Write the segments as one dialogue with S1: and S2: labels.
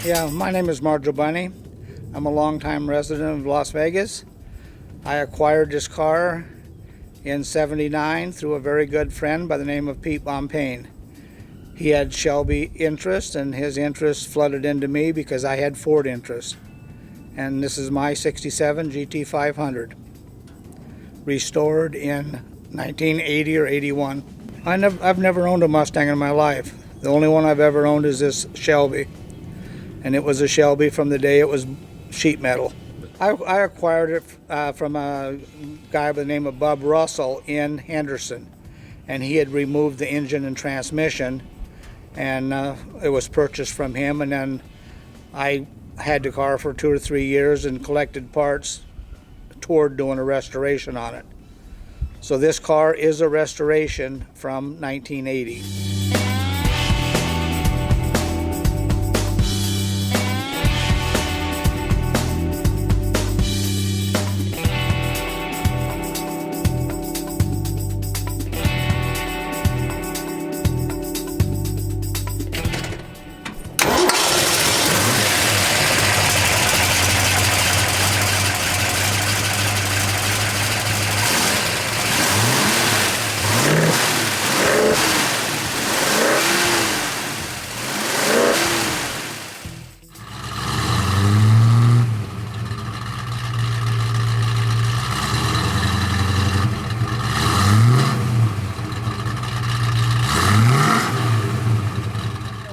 S1: Yeah, my name is Marjoe Bunney. I'm a longtime resident of Las Vegas. I acquired this car in '79 through a very good friend by the name of Pete Bompain. He had Shelby interest, and his interest flooded into me because I had Ford interest. And this is my '67 GT500, restored in 1980 or 81. I've never owned a Mustang in my life. The only one I've ever owned is this Shelby. And it was a Shelby from the day it was sheet metal. I acquired it from a guy by the name of Bub Russell in Henderson, and he had removed the engine and transmission, and it was purchased from him. And then I had the car for 2 or 3 years and collected parts toward doing a restoration on it. So this car is a restoration from 1980.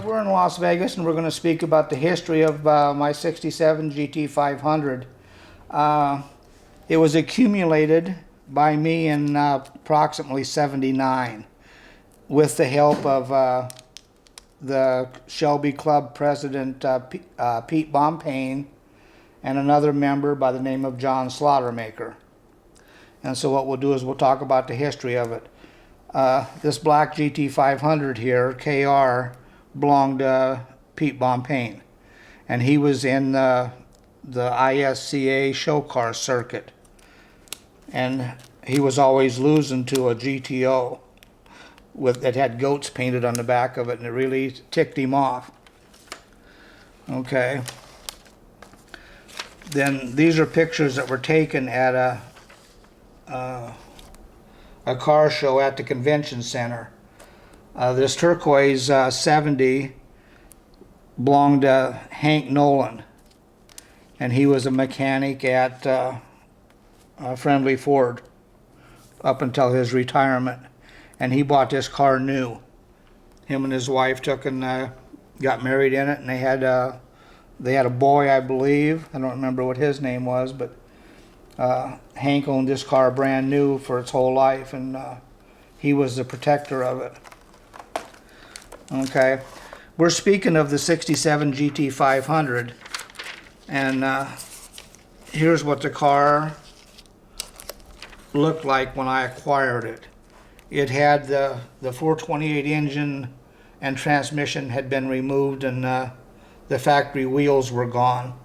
S1: We're in Las Vegas, and we're going to speak about the history of my '67 GT500. It was accumulated by me in approximately '79 with the help of the Shelby Club president Pete Bompain and another member by the name of John Slaughtermaker. And so what we'll do is we'll talk about the history of it. This black GT500 here, KR, belonged to Pete Bompain, and he was in the ISCA show car circuit, and he was always losing to a GTO that had goats painted on the back of it, and it really ticked him off. Okay, then these are pictures that were taken at a car show at the convention center. This turquoise 70 belonged to Hank Nolan, and he was a mechanic at Friendly Ford up until his retirement, and he bought this car new. Him and his wife took and got married in it, and they had a boy, I believe. I don't remember what his name was, but Hank owned this car brand new for its whole life, and he was the protector of it. Okay, we're speaking of the '67 GT500, and here's what the car looked like when I acquired it. It had the 428 engine and transmission had been removed, and the factory wheels were gone.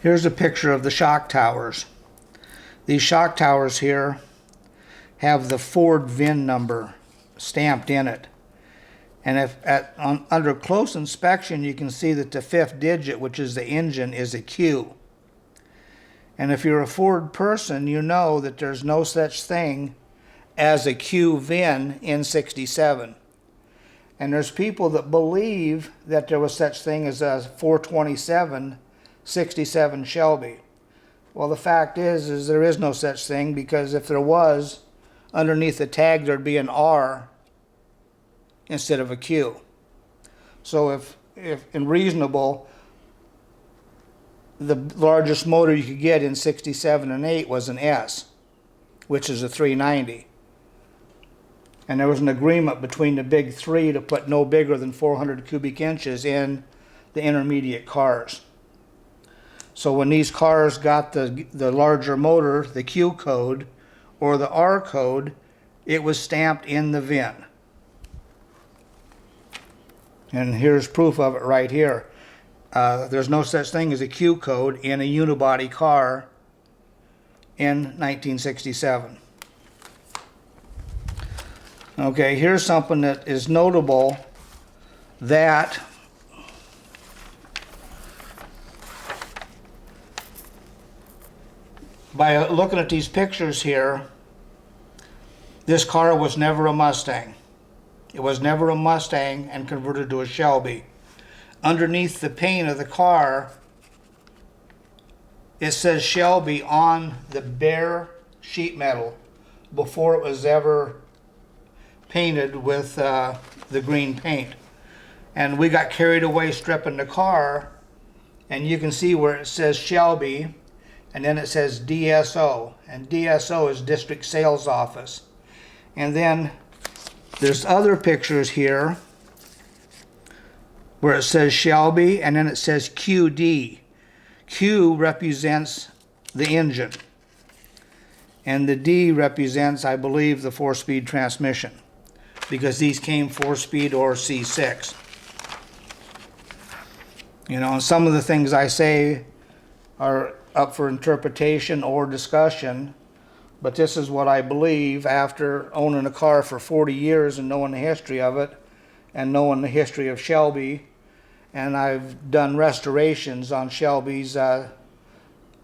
S1: Here's a picture of the shock towers. These shock towers here have the Ford VIN number stamped in it, and under close inspection you can see that the 5th digit, which is the engine, is a Q. And if you're a Ford person, you know that there's no such thing as a Q VIN in '67. And there's people that believe that there was such thing as a 427 '67 Shelby. Well, the fact is there is no such thing, because if there was, underneath the tag there'd be an R instead of a Q. So if in reasonable, the largest motor you could get in '67 and '8 was an S, which is a 390. And there was an agreement between the big three to put no bigger than 400 cubic inches in the intermediate cars. So when these cars got the larger motor, the Q code or the R code, it was stamped in the VIN. And here's proof of it right here. There's no such thing as a Q code in a unibody car in 1967. Okay, here's something that is notable, that by looking at these pictures here, this car was never a Mustang. It was never a Mustang and converted to a Shelby. Underneath the paint of the car, it says Shelby on the bare sheet metal before it was ever painted with the green paint. And we got carried away stripping the car, and you can see where it says Shelby, and then it says DSO, and DSO is District Sales Office. And then there's other pictures here where it says Shelby, and then it says QD. Q represents the engine, and the D represents, I believe, the 4-speed transmission, because these came 4-speed or C6. You know, and some of the things I say are up for interpretation or discussion, but this is what I believe after owning a car for 40 years and knowing the history of it and knowing the history of Shelby. And I've done restorations on Shelby's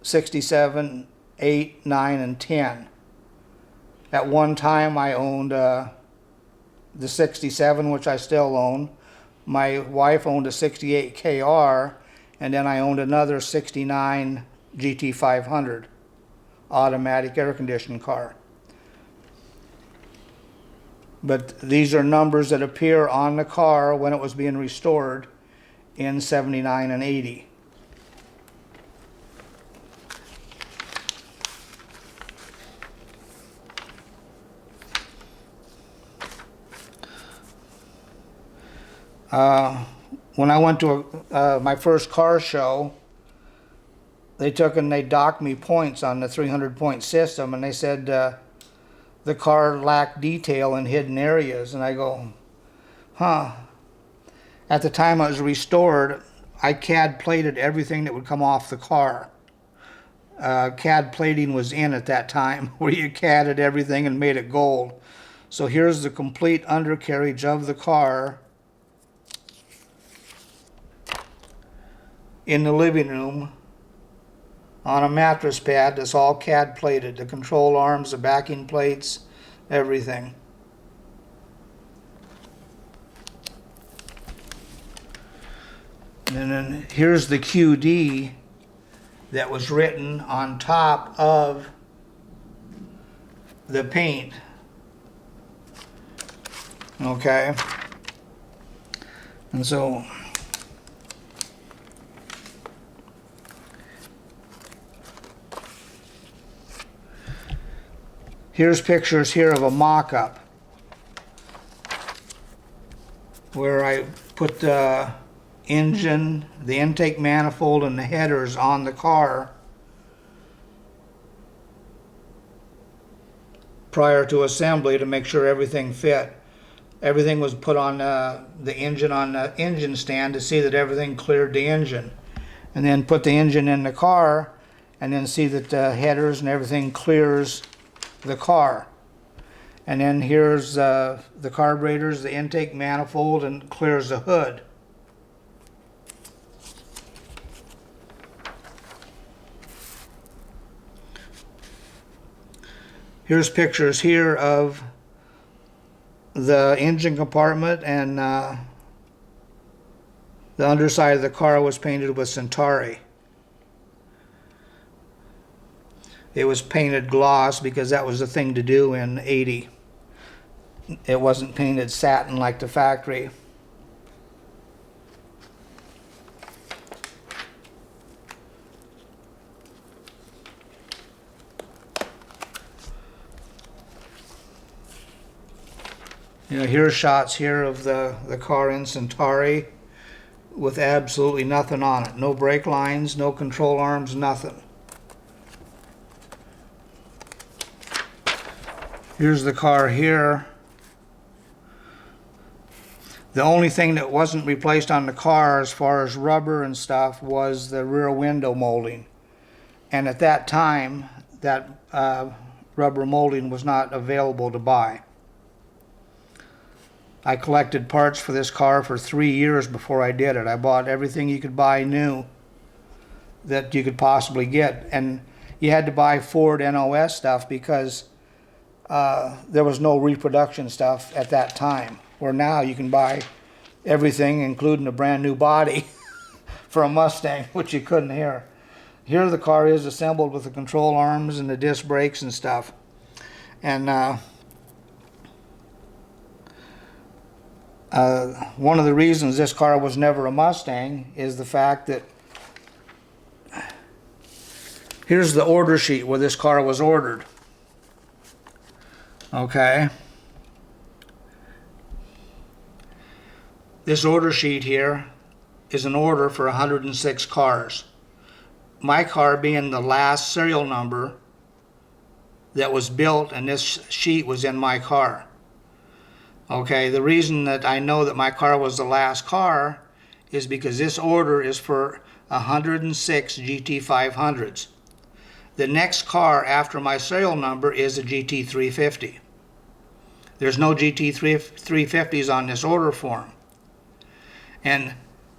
S1: 67, 8, 9, and 10. At one time I owned the 67, which I still own. My wife owned a 68 KR, and then I owned another 69 Gt500 automatic air conditioning car. But these are numbers that appear on the car when it was being restored in 79 and 80. When I went to my first car show, they took and they docked me points on the 300-point system, and they said the car lacked detail in hidden areas. And I go, huh. At the time it was restored, I CAD plated everything that would come off the car. CAD plating was in at that time, where you CADed everything and made it gold. So here's the complete undercarriage of the car in the living room on a mattress pad that's all CAD plated. The control arms, the backing plates, everything. And then here's the QD that was written on top of the paint. Okay? And so here's pictures here of a mock-up where I put the engine, the intake manifold, and the headers on the car prior to assembly to make sure everything fit. Everything was put on the engine stand to see that everything cleared the engine, and then put the engine in the car and then see that the headers and everything clears the car. And then here's the carburetors, the intake manifold, and clears the hood. Here's pictures here of the engine compartment, and the underside of the car was painted with Centauri. It was painted gloss because that was the thing to do in 80. It wasn't painted satin like the factory. You know, here's shots here of the car in Centauri with absolutely nothing on it. No brake lines, no control arms, nothing. Here's the car here. The only thing that wasn't replaced on the car as far as rubber and stuff was the rear window molding. And at that time, that rubber molding was not available to buy. I collected parts for this car for 3 years before I did it. I bought everything you could buy new that you could possibly get. And you had to buy Ford NOS stuff because there was no reproduction stuff at that time. Where now you can buy everything, including a brand new body for a Mustang, which you couldn't here. Here the car is assembled with the control arms and the disc brakes and stuff. And one of the reasons this car was never a Mustang is the fact that here's the order sheet where this car was ordered. Okay. This order sheet here is an order for 106 cars. My car being the last serial number that was built, and this sheet was in my car. Okay, the reason that I know that my car was the last car is because this order is for 106 GT500s. The next car after my serial number is a GT350. There's no GT350s on this order form. And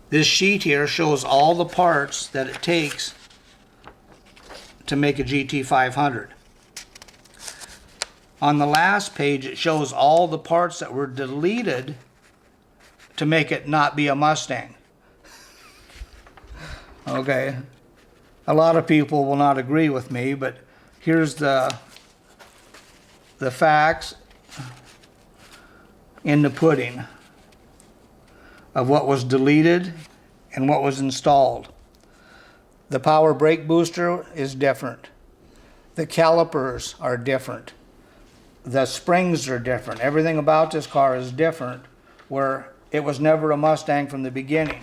S1: this sheet here shows all the parts that it takes to make a GT500. On the last page, it shows all the parts that were deleted to make it not be a Mustang. Okay. A lot of people will not agree with me, but here's the facts in the pudding of what was deleted and what was installed. The power brake booster is different. The calipers are different. The springs are different. Everything about this car is different, where it was never a Mustang from the beginning.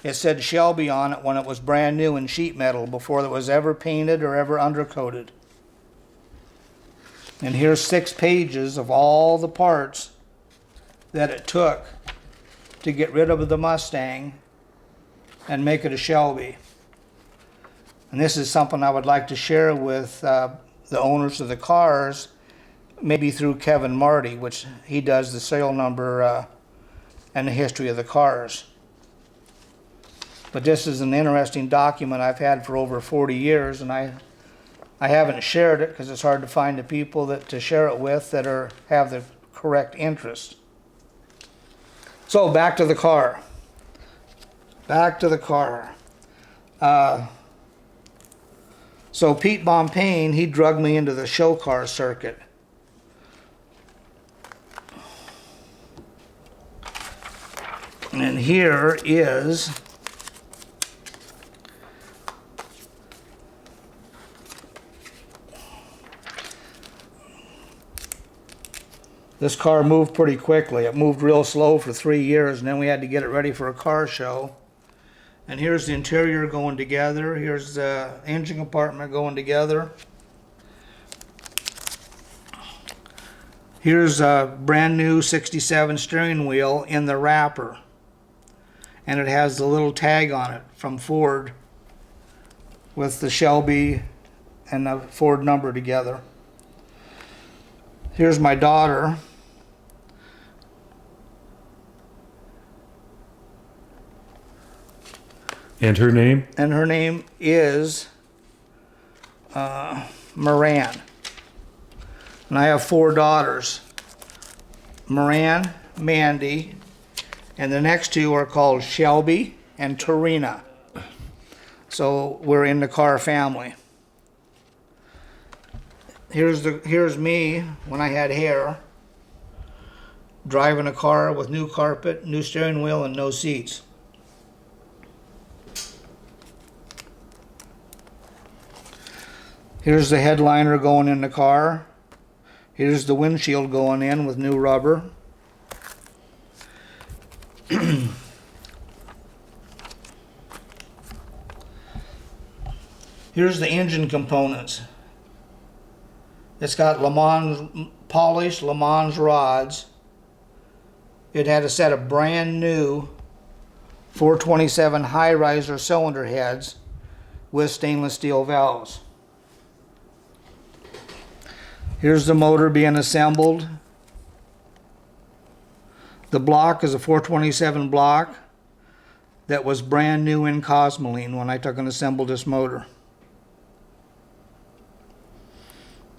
S1: It said Shelby on it when it was brand new in sheet metal before it was ever painted or ever undercoated. And here's 6 pages of all the parts that it took to get rid of the Mustang and make it a Shelby. And this is something I would like to share with the owners of the cars, maybe through Kevin Marty, which he does the serial number and the history of the cars. But this is an interesting document I've had for over 40 years, and I haven't shared it because it's hard to find the people to share it with that have the correct interest. So back to the car. Back to the car. So Pete Bompane, he drugged me into the show car circuit. And here is this car moved pretty quickly. It moved real slow for 3 years, and then we had to get it ready for a car show. And here's the interior going together. Here's the engine compartment going together. Here's a brand new 67 steering wheel in the wrapper. And it has the little tag on it from Ford with the Shelby and the Ford number together. Here's my daughter.
S2: And her name?
S1: And her name is Moran. And I have 4 daughters. Moran, Mandy, and the next 2 are called Shelby and Tarina. So we're in the car family. Here's me when I had hair, driving a car with new carpet, new steering wheel, and no seats. Here's the headliner going in the car. Here's the windshield going in with new rubber. Here's the engine components. It's got polished Le Mans rods. It had a set of brand new 427 high riser cylinder heads with stainless steel valves. Here's the motor being assembled. The block is a 427 block that was brand new in Cosmoline when I took and assembled this motor.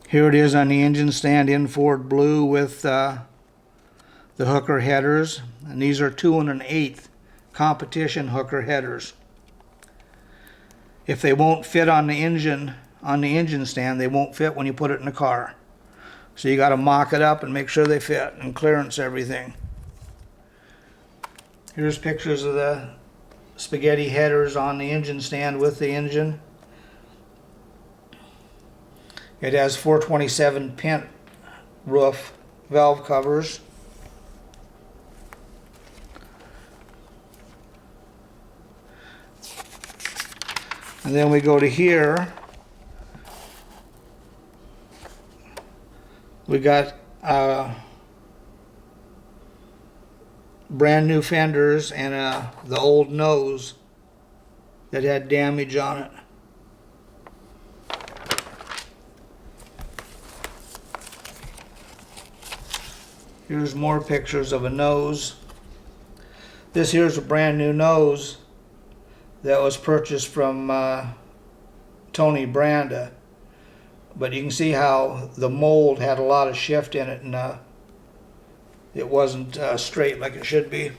S1: Here it is on the engine stand in Ford blue with the hooker headers, and these are 2 1/8 competition hooker headers. If they won't fit on the engine stand, they won't fit when you put it in the car. So you got to mock it up and make sure they fit and clearance everything. Here's pictures of the spaghetti headers on the engine stand with the engine. It has 427 pent roof valve covers. And then we go to here. We got brand new fenders and the old nose that had damage on it. Here's more pictures of a nose. This here's a brand new nose that was purchased from Tony Branda. But you can see how the mold had a lot of shift in it, and it wasn't straight like it should be.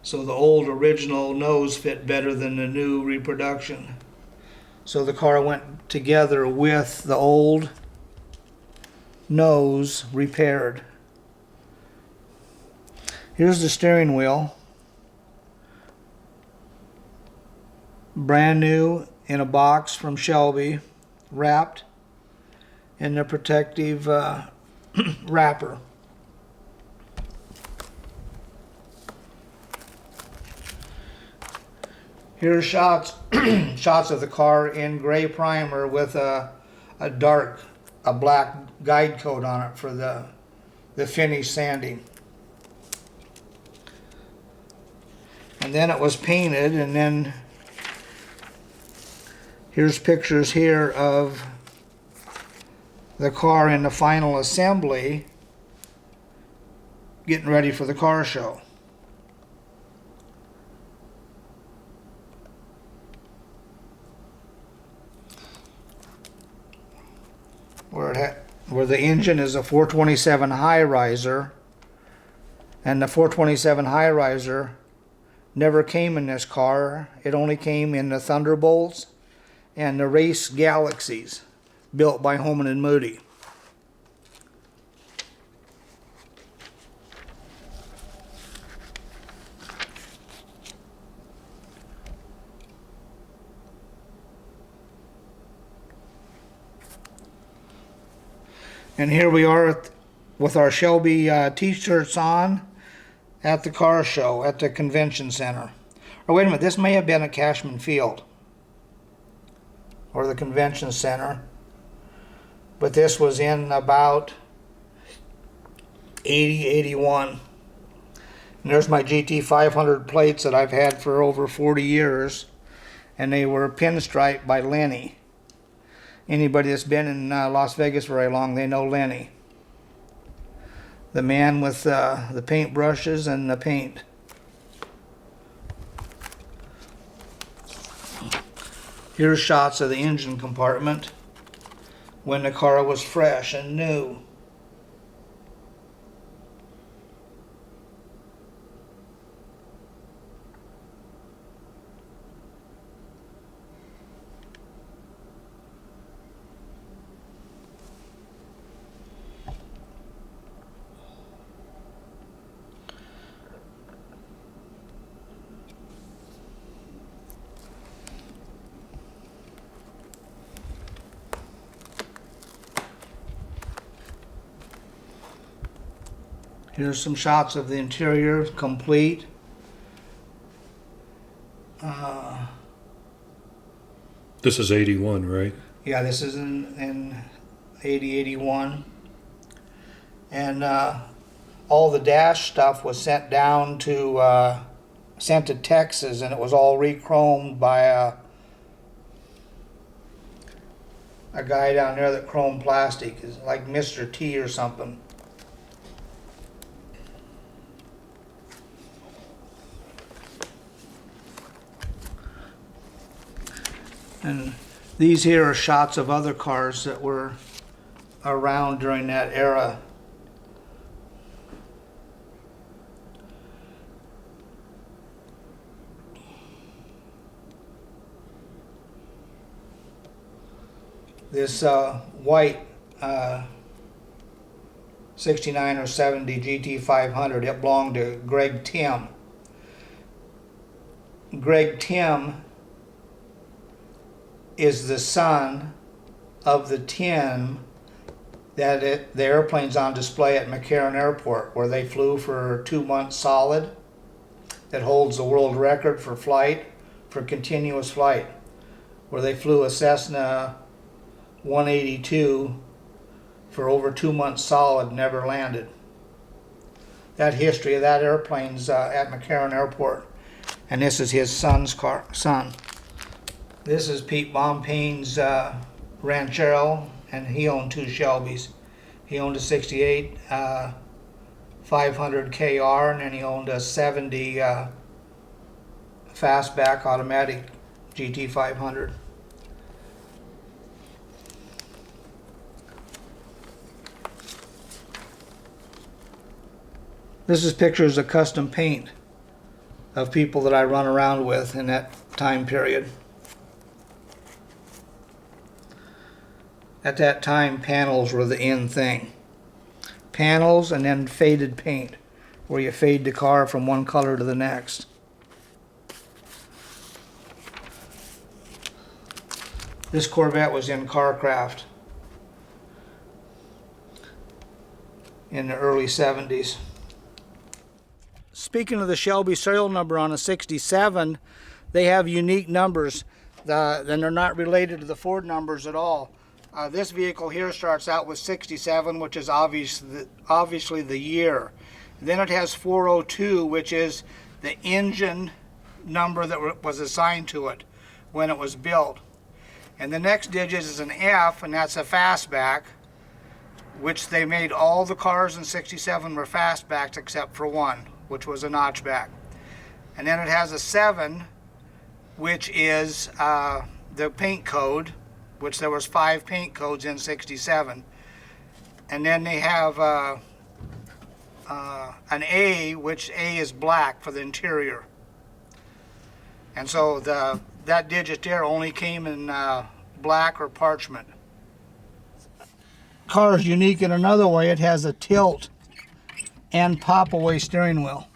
S1: So the old original nose fit better than the new reproduction. So the car went together with the old nose repaired. Here's the steering wheel. Brand new in a box from Shelby, wrapped in the protective wrapper. Here's shots of the car in gray primer with a black guide coat on it for the finish sanding. And then it was painted, and then here's pictures here of the car in the final assembly getting ready for the car show. Where the engine is a 427 high riser, and the 427 high riser never came in this car. It only came in the Thunderbolts and the Race Galaxies built by Holman and Moody. And here we are with our Shelby t-shirts on at the car show at the convention center. Or wait a minute, this may have been at Cashman Field or the convention center, but this was in about 80, 81. And there's my GT500 plates that I've had for over 40 years, and they were pinstriped by Lenny. Anybody that's been in Las Vegas very long, they know Lenny. The man with the paint brushes and the paint. Here's shots of the engine compartment when the car was fresh and new. Here's some shots of the interior, complete.
S2: This is 81, right?
S1: Yeah, this is in 80, 81. And all the dash stuff was sent down to, sent to Texas, and it was all re-chromed by a guy down there that chromed plastic, is like Mr. T or something. And These here are shots of other cars that were around during that era. This white 69 or 70 GT500, it belonged to Greg Tim. Greg Tim is the son of the Tim that the airplane's on display at McCarran Airport, where they flew for 2 months solid. That holds the world record for flight, for continuous flight, where they flew a Cessna 182 for over 2 months solid, never landed. That history of that airplane's at McCarran Airport, and this is his son. This is Pete Bompayne's Ranchero, and he owned 2 Shelbys. He owned a 68 500 KR, and then he owned a 70 fastback automatic GT500. This is pictures of custom paint of people that I run around with in that time period. At that time, panels were the in thing. Panels and then faded paint, where you fade the car from one color to the next. This Corvette was in Carcraft in the early 70s. Speaking of the Shelby serial number on a 67, they have unique numbers, and they're not related to the Ford numbers at all. This vehicle here starts out with 67, which is obviously the year. Then it has 402, which is the engine number that was assigned to it when it was built. And the next digit is an F, and that's a fastback, which they made all the cars in 67 were fastbacks except for one, which was a notchback. And then it has a 7, which is the paint code, which there was 5 paint codes in 67. And then they have an A, which A is black for the interior. And so that digit there only came in black or parchment. Car is unique in another way. It has a tilt and pop-away steering wheel.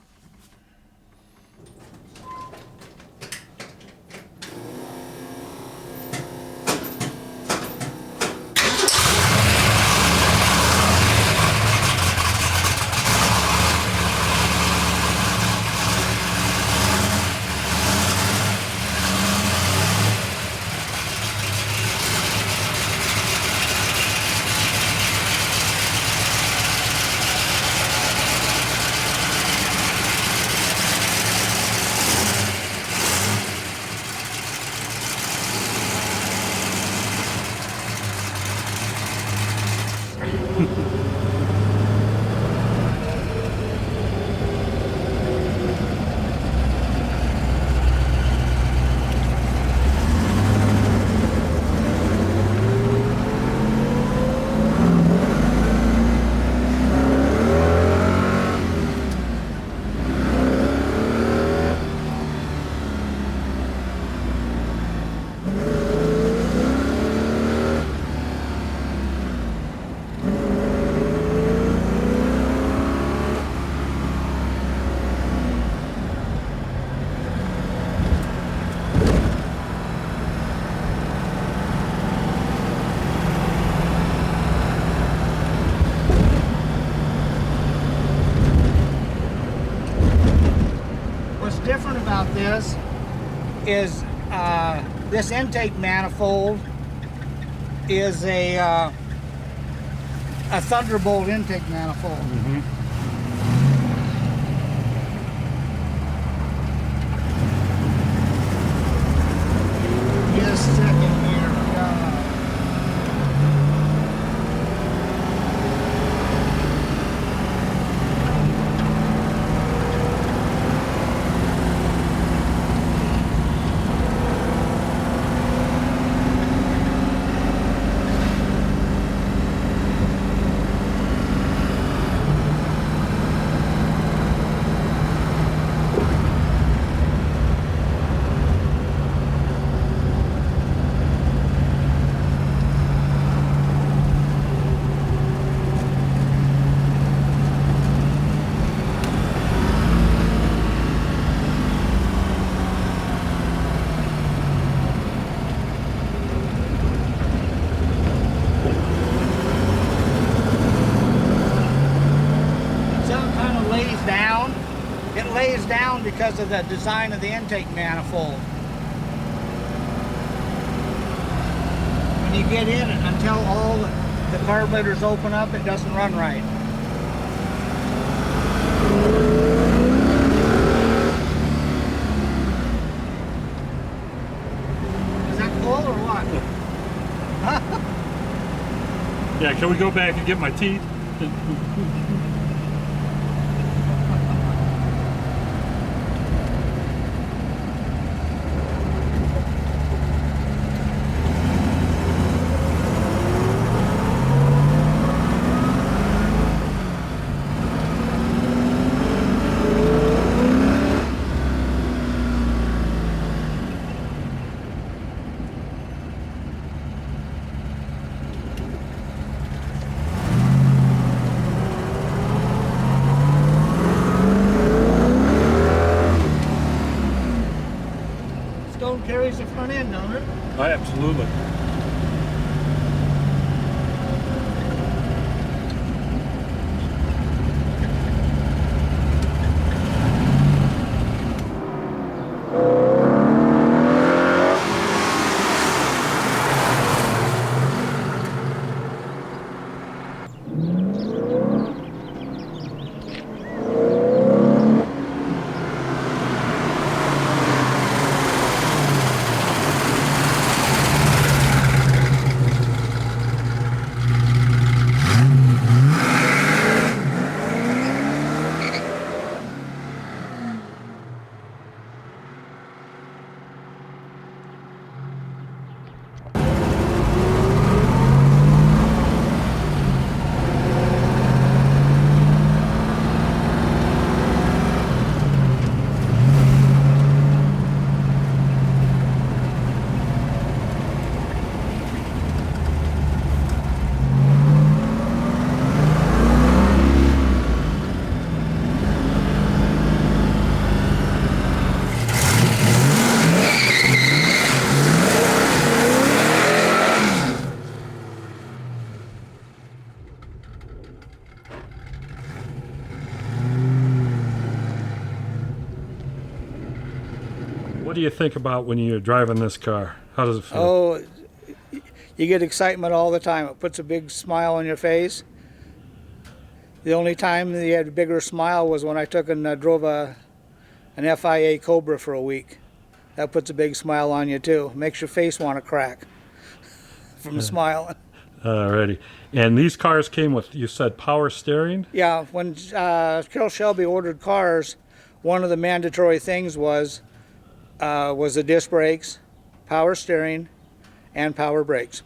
S1: Different about this is this intake manifold is a Thunderbolt intake manifold. Just a second here. because of the design of the intake manifold. When you get in it, until all the carburetors open up, it doesn't run right. Is that cool or what?
S2: Yeah, can we go back and get my teeth?
S1: Stone carries the front end, don't it?
S2: Oh, absolutely. What do you think about when you're driving this car? How does it feel?
S1: Oh, you get excitement all the time. It puts a big smile on your face. The only time that you had a bigger smile was when I took and drove an FIA Cobra for a week. That puts a big smile on you too. Makes your face want to crack from smiling.
S2: Alrighty. And these cars came with, you said, power steering?
S1: Yeah, when Carol Shelby ordered cars, one of the mandatory things was the disc brakes, power steering, and power brakes.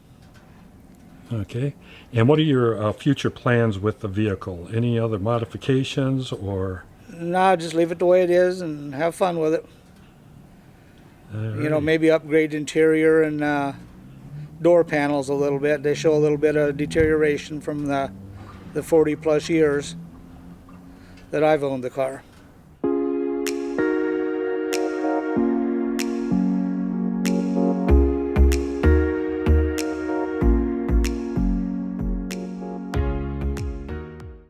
S2: Okay. And what are your future plans with the vehicle? Any other modifications or?
S1: No, just leave it the way it is and have fun with it. You know, maybe upgrade interior and door panels a little bit. They show a little bit of deterioration from the 40 plus years that I've owned the car.